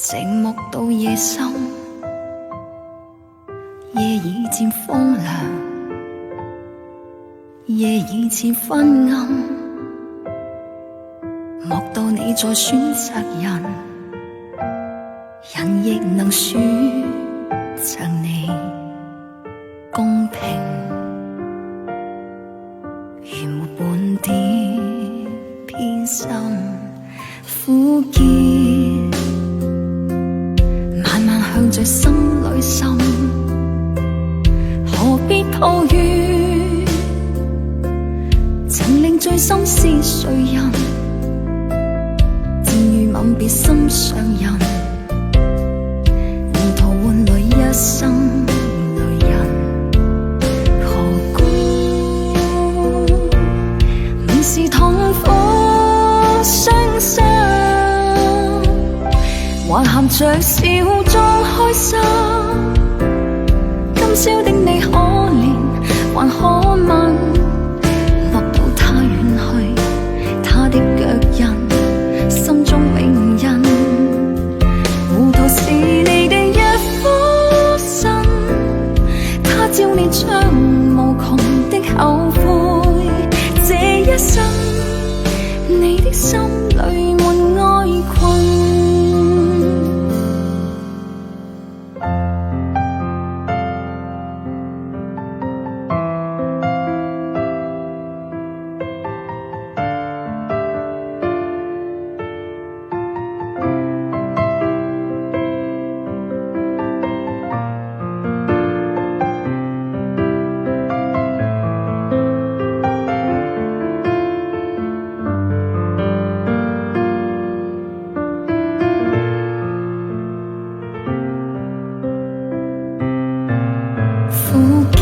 寂寞到夜深，夜已漸荒涼，夜已漸昏暗，莫道你在選擇人，人亦能選擇你公平，如沒半點偏心苦澀，慢慢向着心裏滲，何必抱怨？曾令醉心是誰人？漸遇吻別心上人，糊塗換來一生淚人。何故明是痛苦傷心，還含着笑裝開心？今宵的你可憐還可問？莫道他遠去，他的腳印心中永印。糊塗是你的一顆心，他朝你將無窮的後悔。這一生你的心裏沒愛困。苦澀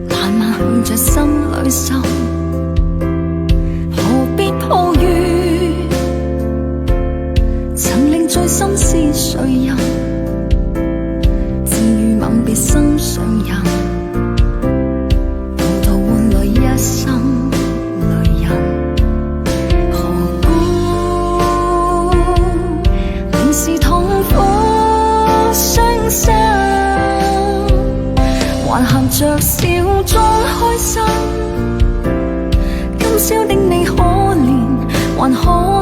慢慢向着心裏滲，何必抱怨？曾令醉心是誰人？漸遇吻別心上人，糊塗換來一生淚人。何故明是痛苦傷心，還含着笑裝開心？今宵的你可憐還可